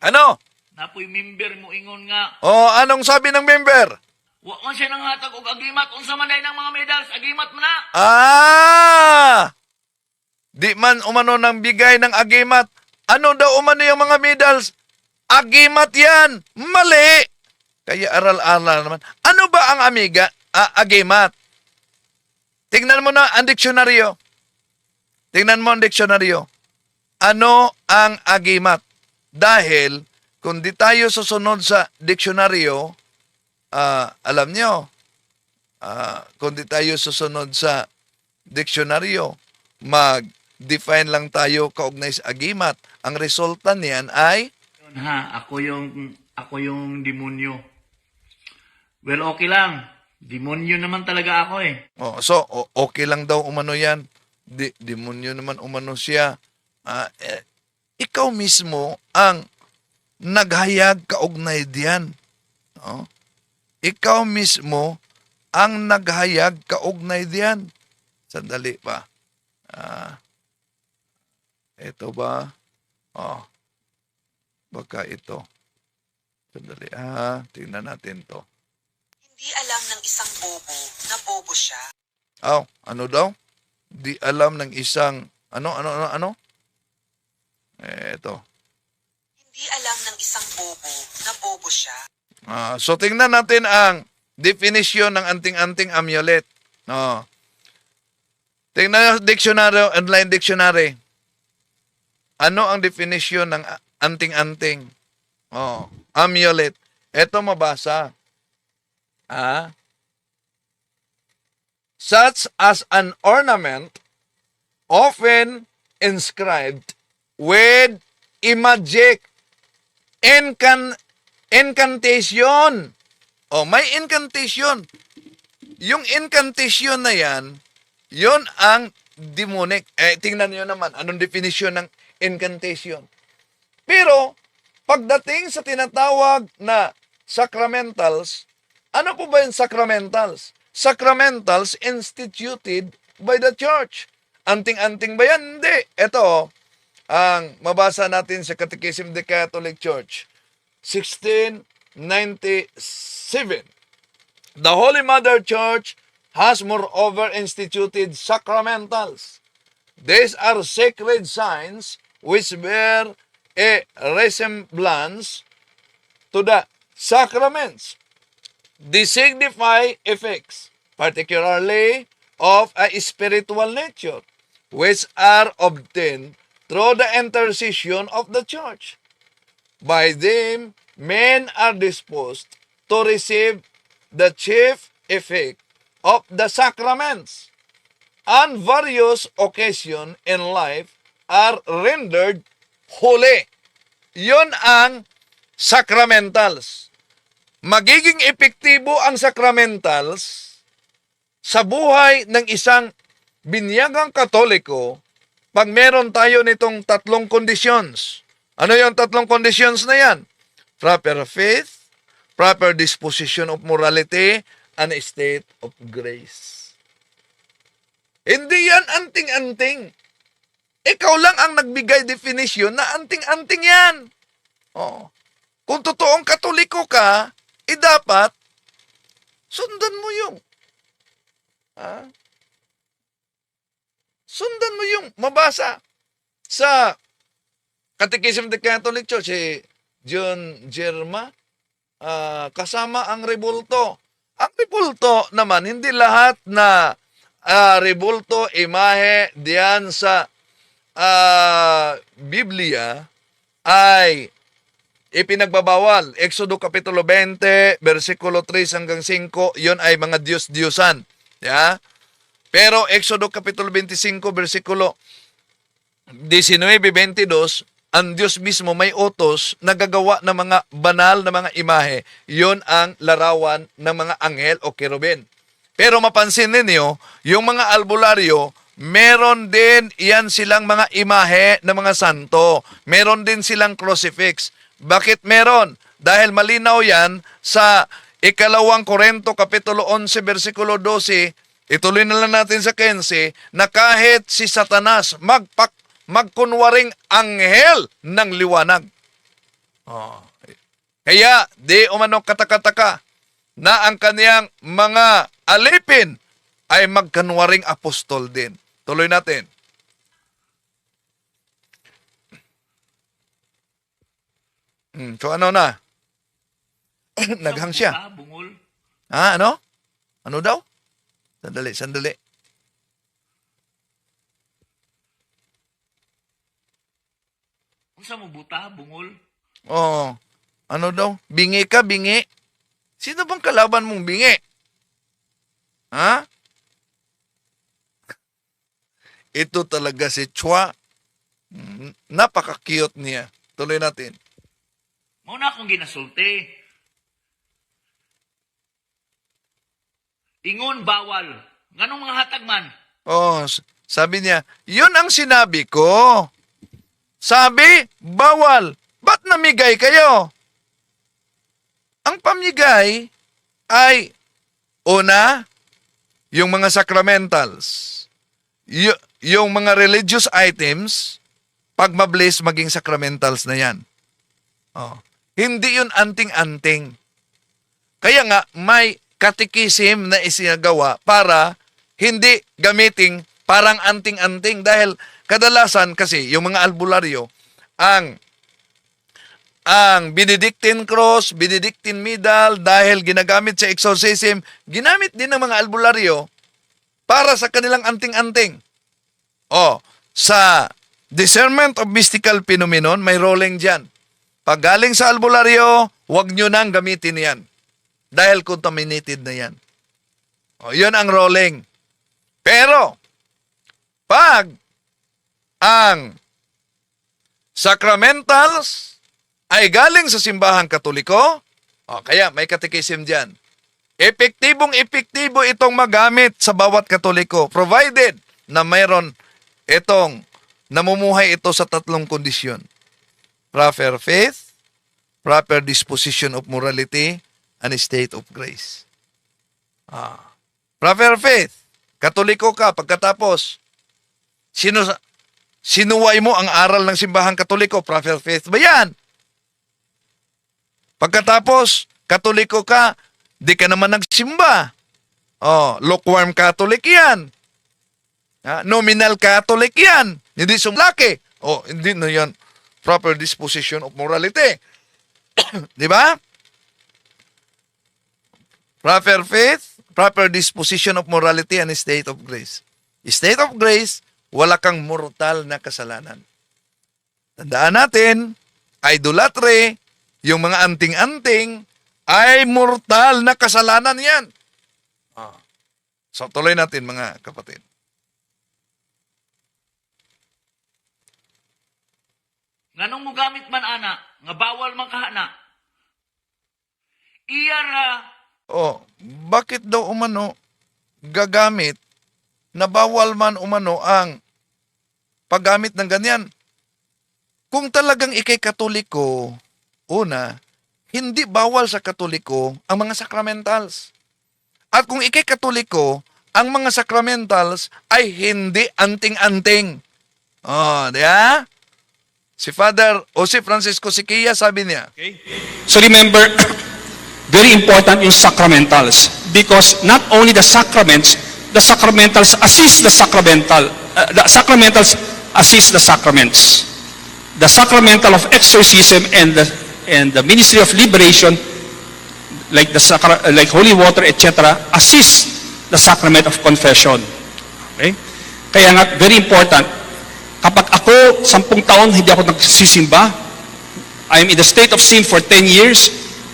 Ano? Napoy member mo ingon nga. Oh, anong sabi ng member? Wa man siya nang hatag og agimat unsa man day ng mga medals, agimat man na. Ah! Di man umano ng bigay ng agimat. Ano daw umano yung mga medals? Agimat yan! Mali! Kaya aral-aral naman. Ano ba ang agimat? Tingnan mo na ang diksyonaryo. Tingnan mo ang diksyonaryo. Ano ang agimat? Dahil kung di tayo susunod sa diksyonaryo, alam nyo, kung di tayo susunod sa diksyonaryo, mag-define lang tayo kaugnay sa agimat. Ang resulta niyan ay Yun ha, ako yung demonyo. Well, okay lang. Demonyo naman talaga ako eh. okay lang daw umano yan. Demonyo naman umano siya. Ikaw mismo ang naghayag kaugnay diyan. Ikaw mismo ang naghayag kaugnay diyan. Sandali pa. Ito ba? Baka ito. Sandali. Tingnan natin to. Hindi alam ng isang bobo na bobo siya. Ano daw? Di alam ng isang ano? Ito. Hindi alam ng isang bobo na bobo siya. So tingnan natin ang definition ng anting-anting amulet. Tingnan yung dictionary, online dictionary. Ano ang definition ng anting-anting? Amulet. Ito mabasa. Such as an ornament often inscribed with magic incantation. May incantation. Yung incantation na yan, yun ang demonic. Tingnan nyo naman, anong definition ng incantation. Pero, pagdating sa tinatawag na sacramentals, ano po ba yung sacramentals? Sacramentals instituted by the church. Anting-anting ba yan? Hindi. Ito, ang mabasa natin sa Catechism of the Catholic Church, 1697. The Holy Mother Church has moreover instituted sacramentals. These are sacred signs which bear a resemblance to the sacraments. They signify effects, particularly of a spiritual nature, which are obtained through the intercession of the church. By them, men are disposed to receive the chief effect of the sacraments, and various occasions in life are rendered holy. Yun ang sacramentals. Magiging epektibo ang sacramentals sa buhay ng isang binyagang Katoliko pag meron tayo nitong tatlong conditions. Ano yung tatlong conditions na yan? Proper faith, proper disposition of morality, and a state of grace. Hindi yan anting-anting. Ikaw lang ang nagbigay definition na anting-anting yan. Kung totoong Katoliko ka, dapat sundan mo yung sundan mo yung mabasa sa Catechism of the Catholic Church, John Germa, kasama ang rebulto. Ang rebulto naman, hindi lahat na rebulto, imahe diyan sa Biblia ay ipinagbabawal. Exodo Kapitulo 20, versikulo 3 hanggang 5, yon ay mga Diyos-Diyosan. Yeah? Pero Exodo Kapitulo 25, versikulo 19-22, ang Diyos mismo may utos na gagawa ng mga banal na mga imahe. Yon ang larawan ng mga anghel o kerubin. Pero mapansin ninyo, yung mga albularyo, meron din iyan silang mga imahe ng mga santo. Meron din silang crucifix. Bakit meron? Dahil malinaw yan sa ikalawang Korinto, Kapitulo 11, versikulo 12, ituloy na lang natin sa 15, na kahit si Satanas magkunwaring anghel ng liwanag. Kaya, di umano katakataka na ang kaniyang mga alipin ay magkanwaring apostol din. Tuloy natin. So ano na? Naghang siya. Bungol. Ha, ano? Ano daw? Sandali. Unsa mo buta, bungol? Oh, ano daw? Bingi ka, bingi. Sino bang kalaban mong bingi? Ha? Ito talaga si Chua. Napaka-cute niya. Tuloy natin. Muna akong ginasulti. Ingon bawal. Nganong mga hatag man? Oh, sabi niya, yun ang sinabi ko. Sabi, bawal. Ba't namigay kayo? Ang pamigay ay, una, yung mga sacramentals. Yung mga religious items, pag mabless, maging sacramentals na yan. Oh. Hindi yun anting-anting. Kaya nga, may katikisim na isinagawa para hindi gamiting parang anting-anting. Dahil kadalasan kasi, yung mga albularyo, ang Benedictine cross, Benedictine medal, dahil ginagamit sa exorcism, ginamit din ng mga albularyo para sa kanilang anting-anting. Sa discernment of mystical phenomenon, may rolling dyan. Pag galing sa albularyo, huwag nyo nang gamitin yan. Dahil contaminated na yan. Yun ang rolling. Pero, pag ang sacramentals ay galing sa simbahang Katoliko, kaya may katikisim dyan. Epektibong-epektibo itong magamit sa bawat Katoliko, provided na mayroon itong namumuhay ito sa tatlong kondisyon. Proper faith, proper disposition of morality, and state of grace. Proper faith, Katoliko ka, pagkatapos, sinuway mo ang aral ng simbahang Katoliko, proper faith ba yan? Pagkatapos, Katoliko ka, di ka naman nagsimba. Lukewarm Catholic yan. Nominal Catholic yan. Hindi sumlaki. Hindi na yan. Proper disposition of morality. Di ba? Proper faith, proper disposition of morality, and state of grace. State of grace, wala kang mortal na kasalanan. Tandaan natin, idolatry, yung mga anting-anting, ay mortal na kasalanan yan. So, tuloy natin mga kapatid. Nganong mo gamit man ana, nga bawal man kahana. Iyara. Bakit daw umano gagamit na bawal man umano ang paggamit ng ganyan? Kung talagang ikay Katoliko, una, hindi bawal sa Katoliko ang mga sacramentals. At kung ikay Katoliko, ang mga sacramentals ay hindi anting-anting. Diba? Si Father Jose Francisco Siquia, sabi niya. Okay. So remember, very important yung sacramentals because not only the sacramentals assist the sacramental. The sacramentals assist the sacraments. The sacramental of exorcism and the ministry of liberation, like holy water, etc., assist the sacrament of confession. Okay? Kaya nga, very important. Kapag ako, 10 taon, hindi ako nagsisimba, I am in the state of sin for 10 years.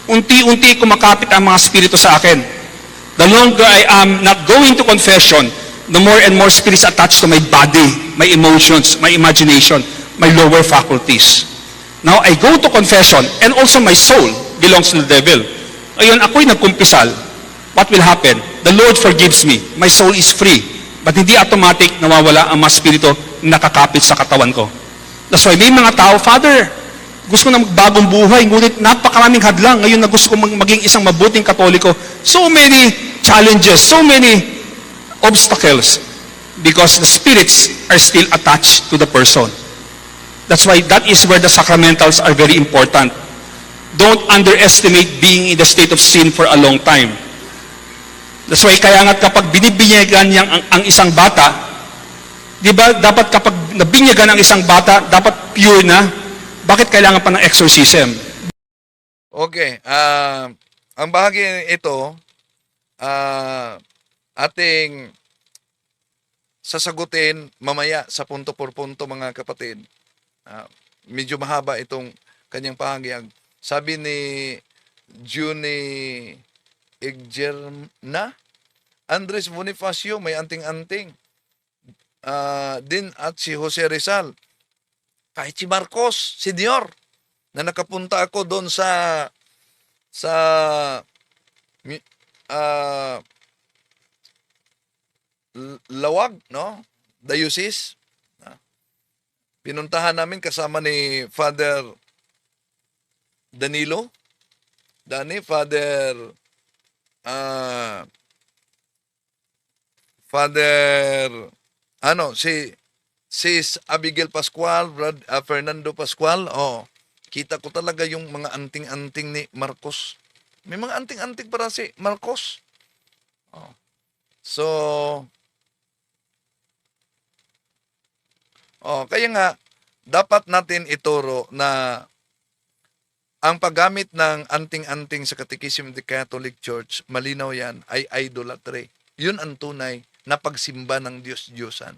Unti-unti kumakapit ang mga spirito sa akin. The longer I am not going to confession, the more and more spirits attached to my body, my emotions, my imagination, my lower faculties. Now I go to confession, and also my soul belongs to the devil. Ngayon, ako'y nagkumpisal. What will happen? The Lord forgives me. My soul is free. But hindi automatic nawawala ang mga spirito na nakakapit sa katawan ko. That's why may mga tao, Father, gusto ko na magbagong buhay, ngunit napakaraming hadlang. Ngayon na gusto ko maging isang mabuting Katoliko. So many challenges, so many obstacles, because the spirits are still attached to the person. That's why that is where the sacramentals are very important. Don't underestimate being in the state of sin for a long time. That's why kaya nga kapag binibinyagan niya ang isang bata, di ba dapat kapag nabinyagan ang isang bata, dapat pure na. Bakit kailangan pa ng exorcism? Okay, ang bahagi ito, ating sasagutin mamaya sa punto por punto, mga kapatid. Medyo mahaba itong kanyang pahagyang. Sabi ni Juni Igjerna, Andres Bonifacio, may anting-anting. Din at si Jose Rizal. Kahit si Marcos, Senior, na nakapunta ako doon sa Lawag, no? Diocese. Pinuntahan namin kasama ni Father Danilo, Father Sis Abigail Pascual, Fernando Pascual. Kita ko talaga yung mga anting-anting ni Marcos. May mga anting-anting para si Marcos. So, kaya nga, dapat natin ituro na ang paggamit ng anting-anting sa Catechism of the Catholic Church, malinaw yan, ay idolatry. Yun ang tunay na pagsimba ng Diyos-Diyosan.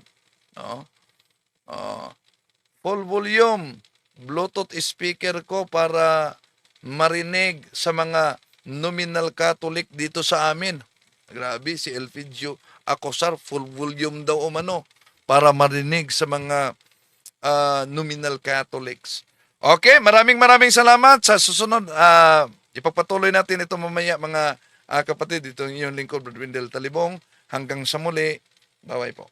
Full volume, Bluetooth speaker ko para marinig sa mga nominal Catholic dito sa amin. Grabe, si Elpidio Acosar, full volume daw umano para marinig sa mga nominal Catholics. Okay, maraming salamat. Sa susunod, ipagpatuloy natin ito mamaya, mga kapatid. Ito yung lingkod, Brad Wendell Talibong. Hanggang sa muli, bye-bye po.